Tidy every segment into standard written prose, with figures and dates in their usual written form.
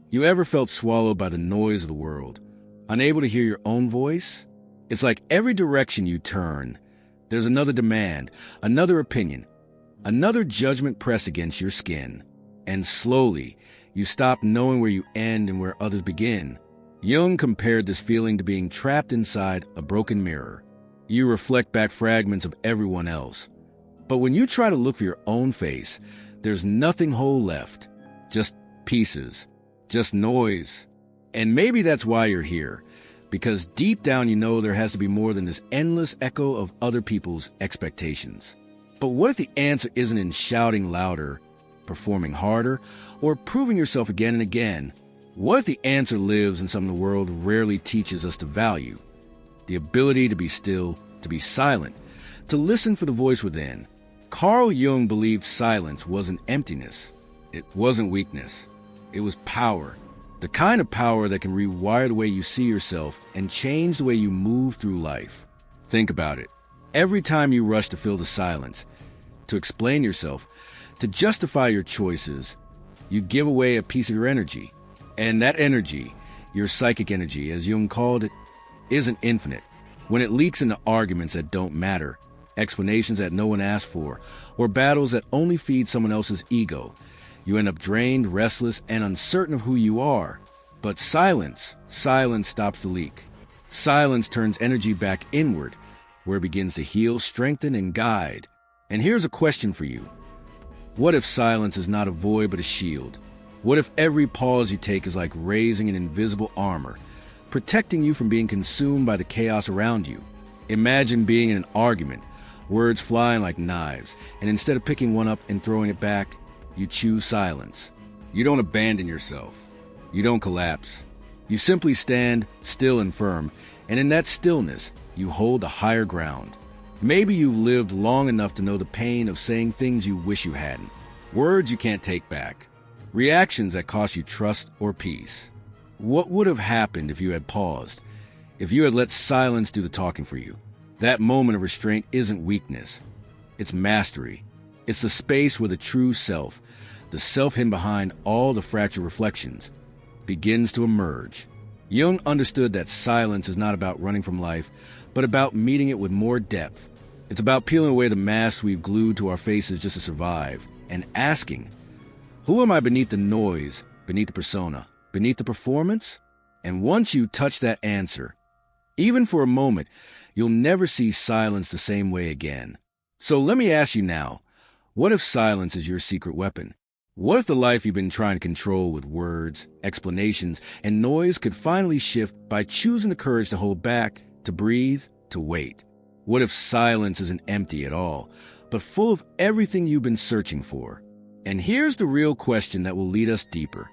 You ever felt swallowed by the noise of the world, unable to hear your own voice? It's like every direction you turn, there's another demand, another opinion, another judgment pressed against your skin. And slowly, you stop knowing where you end and where others begin. Jung compared this feeling to being trapped inside a broken mirror. You reflect back fragments of everyone else. But when you try to look for your own face, there's nothing whole left. Just pieces. Just noise. And maybe that's why you're here. Because deep down you know there has to be more than this endless echo of other people's expectations. But what if the answer isn't in shouting louder, performing harder, or proving yourself again and again? What if the answer lives in something the world rarely teaches us to value? The ability to be still, to be silent, to listen for the voice within. Carl Jung believed silence wasn't emptiness. It wasn't weakness. It was power. The kind of power that can rewire the way you see yourself and change the way you move through life. Think about it. Every time you rush to fill the silence, to explain yourself, to justify your choices, you give away a piece of your energy. And that energy, your psychic energy, as Jung called it, isn't infinite. When it leaks into arguments that don't matter, explanations that no one asked for, or battles that only feed someone else's ego, you end up drained, restless, and uncertain of who you are. But silence stops the leak. Silence turns energy back inward, where it begins to heal, strengthen, and guide. And here's a question for you. What if silence is not a void but a shield? What if every pause you take is like raising an invisible armor, protecting you from being consumed by the chaos around you? Imagine being in an argument, words flying like knives, and instead of picking one up and throwing it back, you choose silence. You don't abandon yourself. You don't collapse. You simply stand still and firm, and in that stillness, you hold a higher ground. Maybe you've lived long enough to know the pain of saying things you wish you hadn't, words you can't take back, reactions that cost you trust or peace. What would have happened if you had paused, if you had let silence do the talking for you? That moment of restraint isn't weakness. It's mastery. It's the space where the true self, the self hidden behind all the fractured reflections, begins to emerge. Jung understood that silence is not about running from life, but about meeting it with more depth. It's about peeling away the masks we've glued to our faces just to survive, and asking, who am I beneath the noise, beneath the persona, beneath the performance? And once you touch that answer, even for a moment, you'll never see silence the same way again. So let me ask you now, what if silence is your secret weapon? What if the life you've been trying to control with words, explanations, and noise could finally shift by choosing the courage to hold back, to breathe, to wait? What if silence isn't empty at all, but full of everything you've been searching for? And here's the real question that will lead us deeper.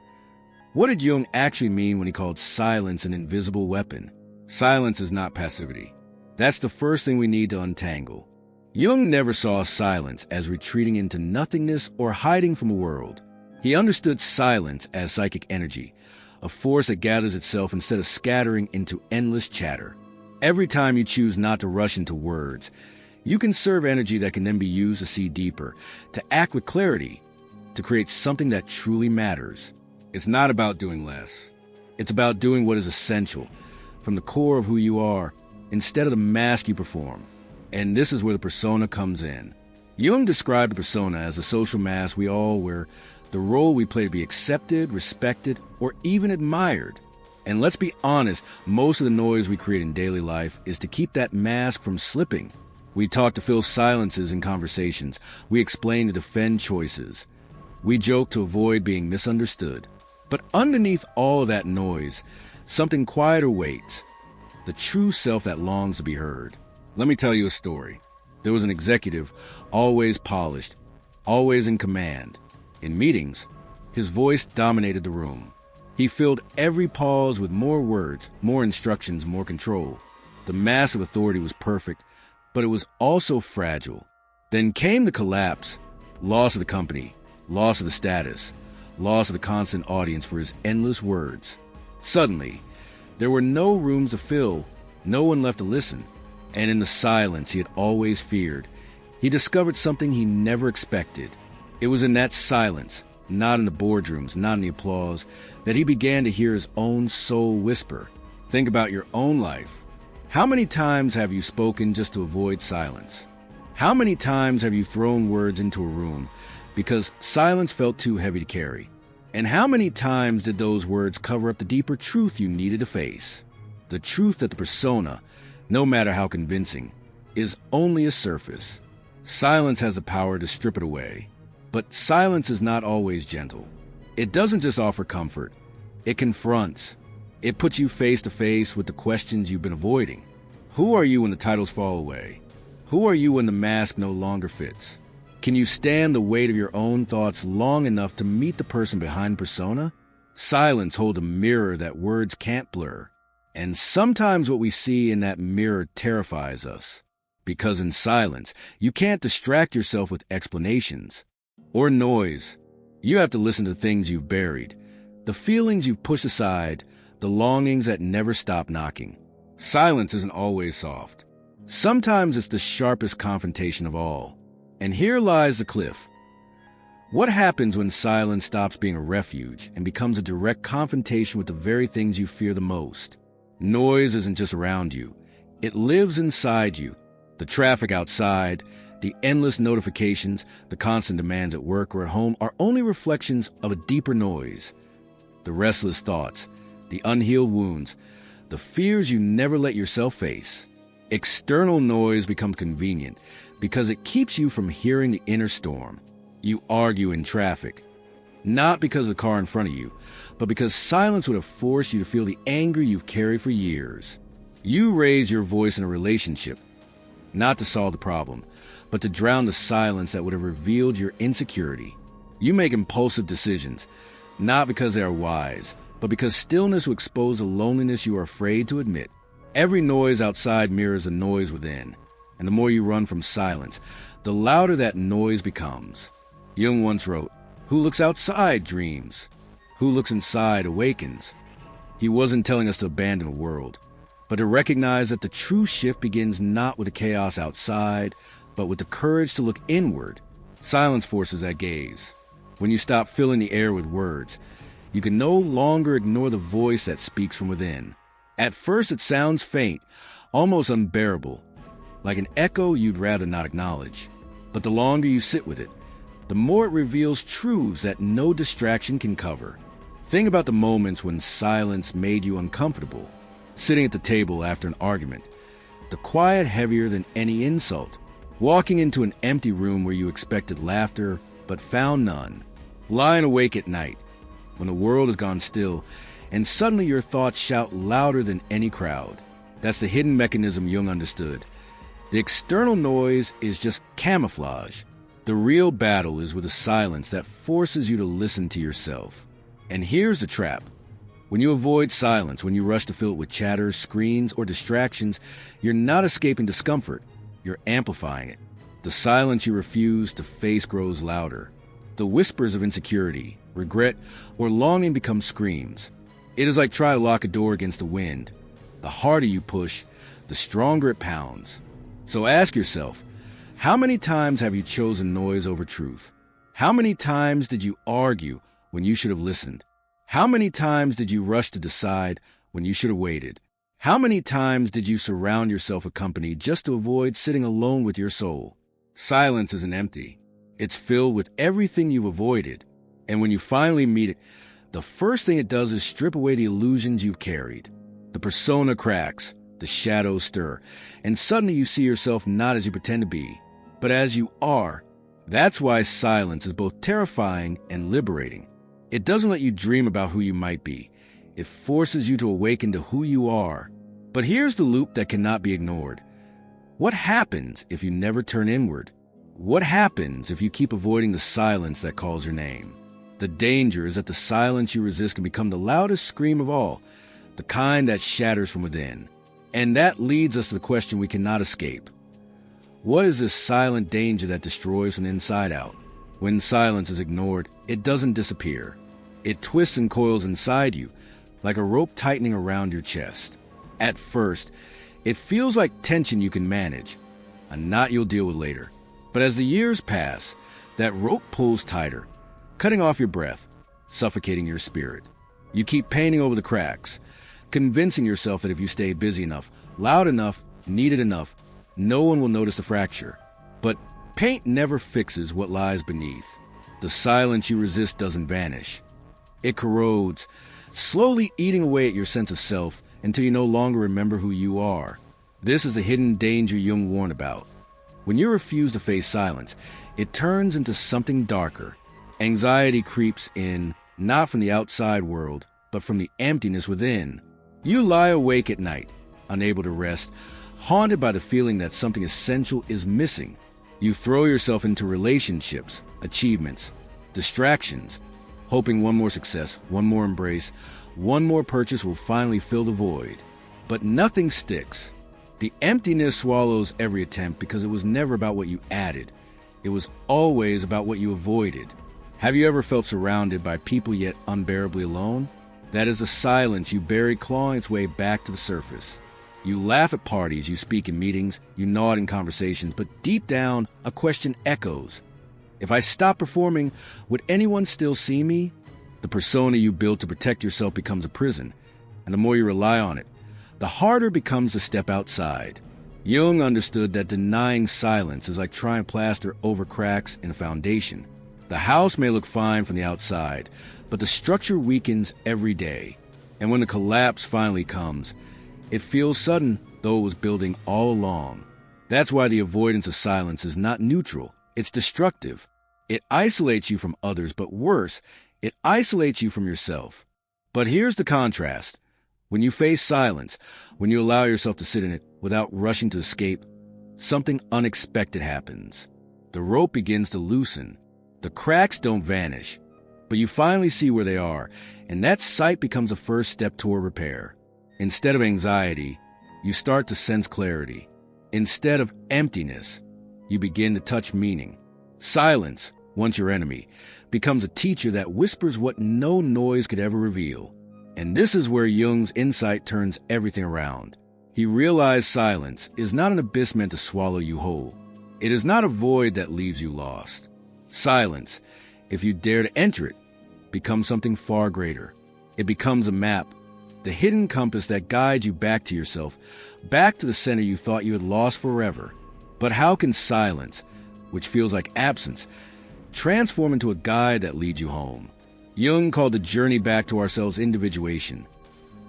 What did Jung actually mean when he called silence an invisible weapon? Silence is not passivity. That's the first thing we need to untangle. Jung never saw silence as retreating into nothingness or hiding from a world. He understood silence as psychic energy, a force that gathers itself instead of scattering into endless chatter. Every time you choose not to rush into words, you conserve energy that can then be used to see deeper, to act with clarity, to create something that truly matters. It's not about doing less. It's about doing what is essential, from the core of who you are, instead of the mask you perform. And this is where the persona comes in. Jung described the persona as a social mask we all wear, the role we play to be accepted, respected, or even admired. And let's be honest, most of the noise we create in daily life is to keep that mask from slipping. We talk to fill silences in conversations. We explain to defend choices. We joke to avoid being misunderstood. But underneath all of that noise, something quieter waits, the true self that longs to be heard. Let me tell you a story. There was an executive, always polished, always in command. In meetings, his voice dominated the room. He filled every pause with more words, more instructions, more control. The mask of authority was perfect, but it was also fragile. Then came the collapse, loss of the company, loss of the status, loss of the constant audience for his endless words. Suddenly, there were no rooms to fill, no one left to listen. And in the silence he had always feared, he discovered something he never expected. It was in that silence, not in the boardrooms, not in the applause, that he began to hear his own soul whisper. Think about your own life. How many times have you spoken just to avoid silence? How many times have you thrown words into a room because silence felt too heavy to carry? And how many times did those words cover up the deeper truth you needed to face? The truth that the persona, no matter how convincing, is only a surface. Silence has the power to strip it away. But silence is not always gentle. It doesn't just offer comfort. It confronts. It puts you face to face with the questions you've been avoiding. Who are you when the titles fall away? Who are you when the mask no longer fits? Can you stand the weight of your own thoughts long enough to meet the person behind persona? Silence holds a mirror that words can't blur. And sometimes what we see in that mirror terrifies us. Because in silence, you can't distract yourself with explanations or noise. You have to listen to things you've buried, the feelings you've pushed aside, the longings that never stop knocking. Silence isn't always soft. Sometimes it's the sharpest confrontation of all. And here lies the cliff. What happens when silence stops being a refuge and becomes a direct confrontation with the very things you fear the most? Noise isn't just around you. It lives inside you. The traffic outside, the endless notifications, the constant demands at work or at home are only reflections of a deeper noise. The restless thoughts, the unhealed wounds, the fears you never let yourself face. External noise becomes convenient because it keeps you from hearing the inner storm. You argue in traffic, not because of the car in front of you, but because silence would have forced you to feel the anger you've carried for years. You raise your voice in a relationship, not to solve the problem, but to drown the silence that would have revealed your insecurity. You make impulsive decisions, not because they are wise, but because stillness will expose a loneliness you are afraid to admit. Every noise outside mirrors a noise within, and the more you run from silence, the louder that noise becomes. Jung once wrote, "Who looks outside dreams. Who looks inside awakens." He wasn't telling us to abandon the world, but to recognize that the true shift begins not with the chaos outside, but with the courage to look inward. Silence forces that gaze. When you stop filling the air with words, you can no longer ignore the voice that speaks from within. At first it sounds faint, almost unbearable, like an echo you'd rather not acknowledge. But the longer you sit with it, the more it reveals truths that no distraction can cover. Think about the moments when silence made you uncomfortable. Sitting at the table after an argument, the quiet heavier than any insult. Walking into an empty room where you expected laughter but found none. Lying awake at night, when the world has gone still, and suddenly your thoughts shout louder than any crowd. That's the hidden mechanism Jung understood. The external noise is just camouflage. The real battle is with a silence that forces you to listen to yourself. And here's the trap. When you avoid silence, when you rush to fill it with chatter, screens, or distractions, you're not escaping discomfort. You're amplifying it. The silence you refuse to face grows louder. The whispers of insecurity, regret, or longing become screams. It is like trying to lock a door against the wind. The harder you push, the stronger it pounds. So ask yourself, how many times have you chosen noise over truth? How many times did you argue when you should have listened? How many times did you rush to decide when you should have waited? How many times did you surround yourself with company just to avoid sitting alone with your soul? Silence isn't empty. It's filled with everything you've avoided. And when you finally meet it, the first thing it does is strip away the illusions you've carried. The persona cracks, the shadows stir, and suddenly you see yourself not as you pretend to be, but as you are. That's why silence is both terrifying and liberating. It doesn't let you dream about who you might be. It forces you to awaken to who you are. But here's the loop that cannot be ignored. What happens if you never turn inward? What happens if you keep avoiding the silence that calls your name? The danger is that the silence you resist can become the loudest scream of all, the kind that shatters from within. And that leads us to the question we cannot escape. What is this silent danger that destroys from the inside out? When silence is ignored, it doesn't disappear. It twists and coils inside you, like a rope tightening around your chest. At first, it feels like tension you can manage, a knot you'll deal with later. But as the years pass, that rope pulls tighter. cutting off your breath, suffocating your spirit. You keep painting over the cracks, convincing yourself that if you stay busy enough, loud enough, needed enough, no one will notice the fracture. But paint never fixes what lies beneath. The silence you resist doesn't vanish. It corrodes, slowly eating away at your sense of self until you no longer remember who you are. This is the hidden danger Jung warned about. When you refuse to face silence, it turns into something darker. Anxiety creeps in, not from the outside world, but from the emptiness within. You lie awake at night, unable to rest, haunted by the feeling that something essential is missing. You throw yourself into relationships, achievements, distractions, hoping one more success, one more embrace, one more purchase will finally fill the void. But nothing sticks. The emptiness swallows every attempt because it was never about what you added. It was always about what you avoided. Have you ever felt surrounded by people yet unbearably alone? That is the silence you bury clawing its way back to the surface. You laugh at parties, you speak in meetings, you nod in conversations, but deep down, a question echoes. If I stop performing, would anyone still see me? The persona you built to protect yourself becomes a prison, and the more you rely on it, the harder it becomes to step outside. Jung understood that denying silence is like trying plaster over cracks in a foundation. The house may look fine from the outside, but the structure weakens every day. And when the collapse finally comes, it feels sudden, though it was building all along. That's why the avoidance of silence is not neutral, it's destructive. It isolates you from others, but worse, it isolates you from yourself. But here's the contrast. When you face silence, when you allow yourself to sit in it without rushing to escape, something unexpected happens. The rope begins to loosen. The cracks don't vanish, but you finally see where they are, and that sight becomes a first step toward repair. Instead of anxiety, you start to sense clarity. Instead of emptiness, you begin to touch meaning. Silence, once your enemy, becomes a teacher that whispers what no noise could ever reveal. And this is where Jung's insight turns everything around. He realized silence is not an abyss meant to swallow you whole. It is not a void that leaves you lost. Silence, if you dare to enter it, becomes something far greater. It becomes a map, the hidden compass that guides you back to yourself, back to the center you thought you had lost forever. But how can silence, which feels like absence, transform into a guide that leads you home? Jung called the journey back to ourselves individuation,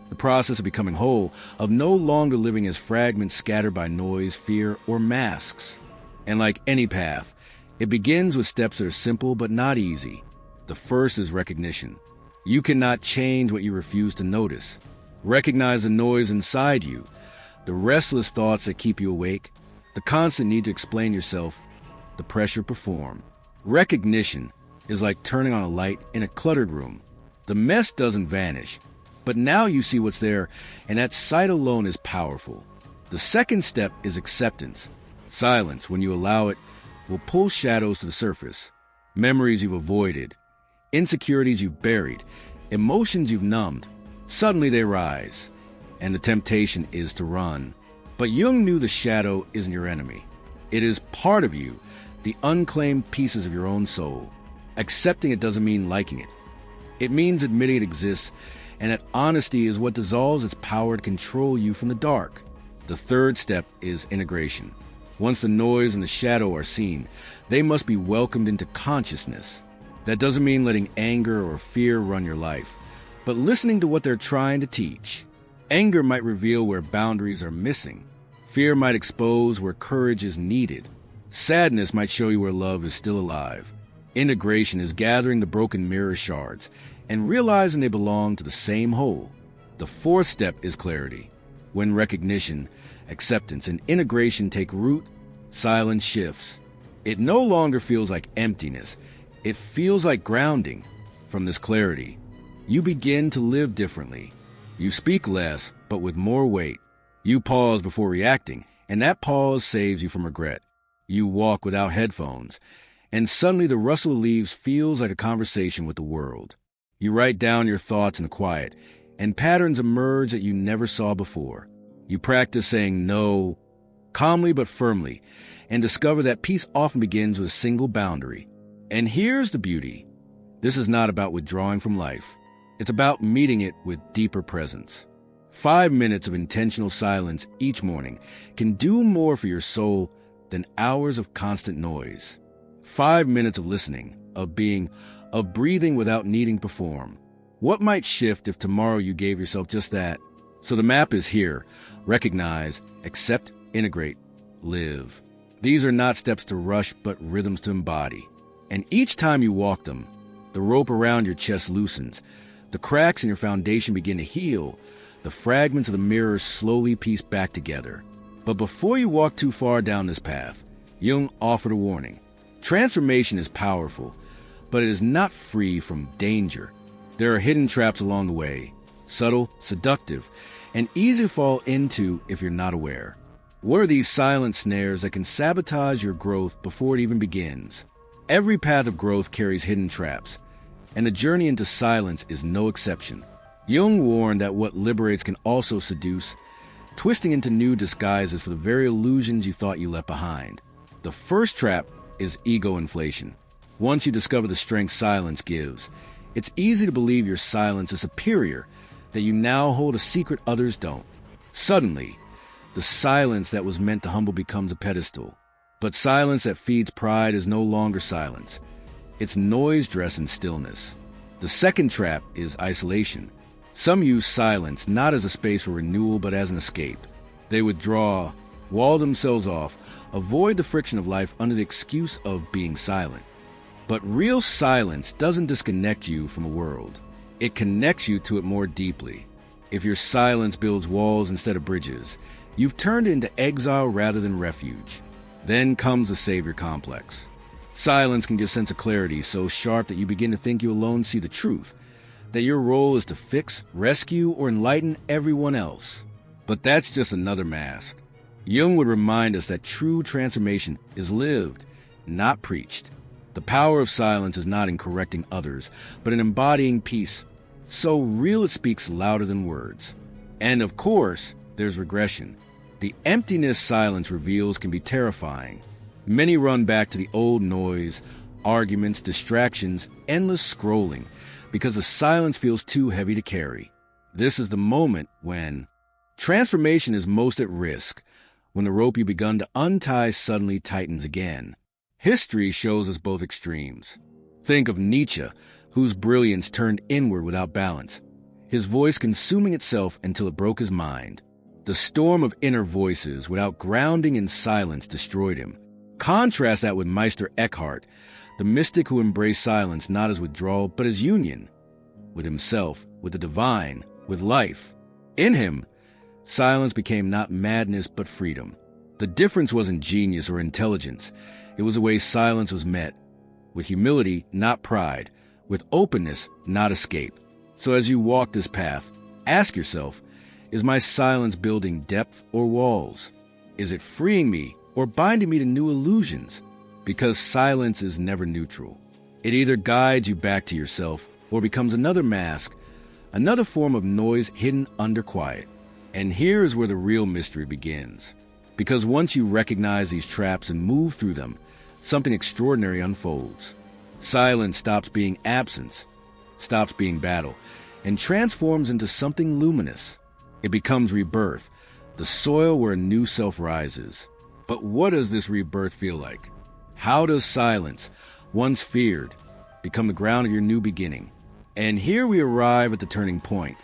the process of becoming whole, of no longer living as fragments scattered by noise, fear, or masks. And like any path, it begins with steps that are simple but not easy. The first is recognition. You cannot change what you refuse to notice. Recognize the noise inside you, the restless thoughts that keep you awake, the constant need to explain yourself, the pressure to perform. Recognition is like turning on a light in a cluttered room. The mess doesn't vanish, but now you see what's there, and that sight alone is powerful. The second step is acceptance. Silence, when you allow it, will pull shadows to the surface. Memories you've avoided, insecurities you've buried, emotions you've numbed. Suddenly they rise, and the temptation is to run. But Jung knew the shadow isn't your enemy. It is part of you, the unclaimed pieces of your own soul. Accepting it doesn't mean liking it. It means admitting it exists, and that honesty is what dissolves its power to control you from the dark. The third step is integration. Once the noise and the shadow are seen, they must be welcomed into consciousness. That doesn't mean letting anger or fear run your life, but listening to what they're trying to teach. Anger might reveal where boundaries are missing. Fear might expose where courage is needed. Sadness might show you where love is still alive. Integration is gathering the broken mirror shards and realizing they belong to the same whole. The fourth step is clarity. When recognition, acceptance, and integration take root, silence shifts. It no longer feels like emptiness. It feels like grounding. From this clarity, you begin to live differently. You speak less, but with more weight. You pause before reacting, and that pause saves you from regret. You walk without headphones, and suddenly the rustle of leaves feels like a conversation with the world. You write down your thoughts in the quiet, and patterns emerge that you never saw before. You practice saying no, calmly but firmly, and discover that peace often begins with a single boundary. And here's the beauty. This is not about withdrawing from life. It's about meeting it with deeper presence. 5 minutes of intentional silence each morning can do more for your soul than hours of constant noise. 5 minutes of listening, of being, of breathing without needing to perform. What might shift if tomorrow you gave yourself just that? So the map is here. Recognize, accept, integrate, live. These are not steps to rush, but rhythms to embody. And each time you walk them, the rope around your chest loosens. The cracks in your foundation begin to heal. The fragments of the mirror slowly piece back together. But before you walk too far down this path, Jung offered a warning. Transformation is powerful, but it is not free from danger. There are hidden traps along the way, subtle, seductive, and easy to fall into if you're not aware. What are these silent snares that can sabotage your growth before it even begins? Every path of growth carries hidden traps, and the journey into silence is no exception. Jung warned that what liberates can also seduce, twisting into new disguises for the very illusions you thought you left behind. The first trap is ego inflation. Once you discover the strength silence gives, it's easy to believe your silence is superior, that you now hold a secret others don't. Suddenly, the silence that was meant to humble becomes a pedestal. But silence that feeds pride is no longer silence. It's noise dressed in stillness. The second trap is isolation. Some use silence not as a space for renewal, but as an escape. They withdraw, wall themselves off, avoid the friction of life under the excuse of being silent. But real silence doesn't disconnect you from the world. It connects you to it more deeply. If your silence builds walls instead of bridges, you've turned it into exile rather than refuge. Then comes the savior complex. Silence can give a sense of clarity so sharp that you begin to think you alone see the truth, that your role is to fix, rescue, or enlighten everyone else. But that's just another mask. Jung would remind us that true transformation is lived, not preached. The power of silence is not in correcting others, but in embodying peace. So real it speaks louder than words. And of course, there's regression. The emptiness silence reveals can be terrifying. Many run back to the old noise, arguments, distractions, endless scrolling, because the silence feels too heavy to carry. This is the moment when transformation is most at risk, when the rope you've begun to untie suddenly tightens again. History shows us both extremes. Think of Nietzsche, whose brilliance turned inward without balance, his voice consuming itself until it broke his mind. The storm of inner voices without grounding in silence destroyed him. Contrast that with Meister Eckhart, the mystic who embraced silence not as withdrawal but as union, with himself, with the divine, with life. In him, silence became not madness but freedom. The difference wasn't genius or intelligence. It was the way silence was met, with humility, not pride, with openness, not escape. So as you walk this path, ask yourself, is my silence building depth or walls? Is it freeing me or binding me to new illusions? Because silence is never neutral. It either guides you back to yourself or becomes another mask, another form of noise hidden under quiet. And here is where the real mystery begins. Because once you recognize these traps and move through them, something extraordinary unfolds. Silence stops being absence, stops being battle, and transforms into something luminous. It becomes rebirth, the soil where a new self rises. But what does this rebirth feel like? How does silence, once feared, become the ground of your new beginning? And here we arrive at the turning point,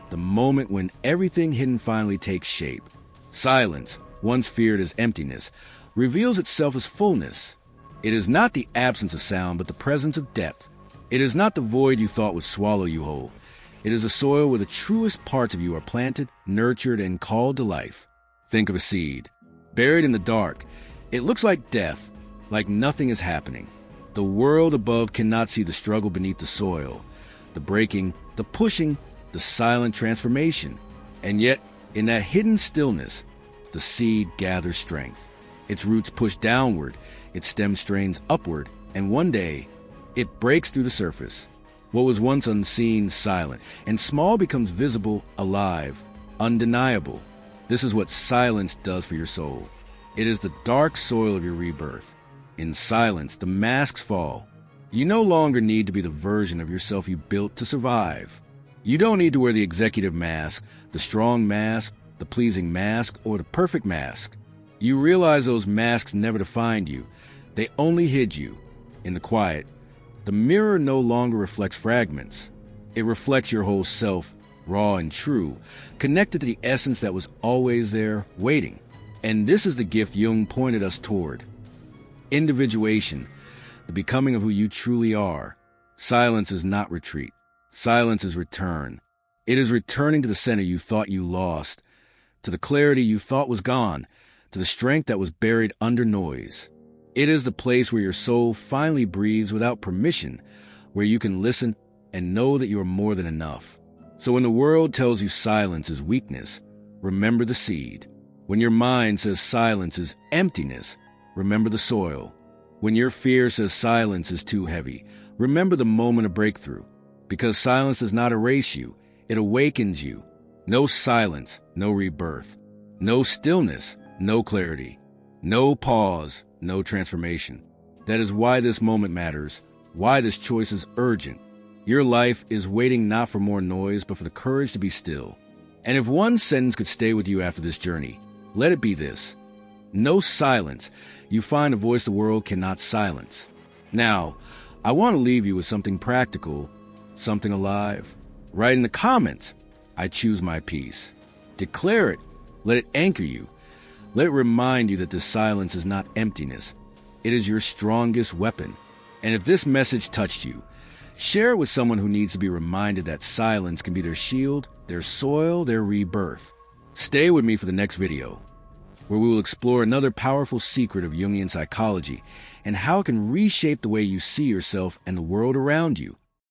the moment when everything hidden finally takes shape. Silence, once feared as emptiness, reveals itself as fullness. It is not the absence of sound, but the presence of depth. It is not the void you thought would swallow you whole. It is a soil where the truest parts of you are planted, nurtured, and called to life. Think of a seed. Buried in the dark, it looks like death, like nothing is happening. The world above cannot see the struggle beneath the soil, the breaking, the pushing, the silent transformation. And yet, in that hidden stillness, the seed gathers strength. Its roots push downward, its stem strains upward, and one day, it breaks through the surface. What was once unseen, silent, and small becomes visible, alive, undeniable. This is what silence does for your soul. It is the dark soil of your rebirth. In silence, the masks fall. You no longer need to be the version of yourself you built to survive. You don't need to wear the executive mask, the strong mask, the pleasing mask, or the perfect mask. You realize those masks never defined you. They only hid you. In the quiet, the mirror no longer reflects fragments. It reflects your whole self, raw and true, connected to the essence that was always there, waiting. And this is the gift Jung pointed us toward. Individuation, the becoming of who you truly are. Silence is not retreat. Silence is return. It is returning to the center you thought you lost, to the clarity you thought was gone, to the strength that was buried under noise. It is the place where your soul finally breathes without permission, where you can listen and know that you are more than enough. So when the world tells you silence is weakness, remember the seed. When your mind says silence is emptiness, remember the soil. When your fear says silence is too heavy, remember the moment of breakthrough. Because silence does not erase you, it awakens you. No silence, no rebirth. No stillness, no clarity. No pause, no transformation. That is why this moment matters, why this choice is urgent. Your life is waiting not for more noise, but for the courage to be still. And if one sentence could stay with you after this journey, let it be this. No silence. You find a voice the world cannot silence. Now, I want to leave you with something practical, something alive. Write in the comments, I choose my peace. Declare it. Let it anchor you. Let it remind you that this silence is not emptiness. It is your strongest weapon. And if this message touched you, share it with someone who needs to be reminded that silence can be their shield, their soil, their rebirth. Stay with me for the next video, where we will explore another powerful secret of Jungian psychology and how it can reshape the way you see yourself and the world around you.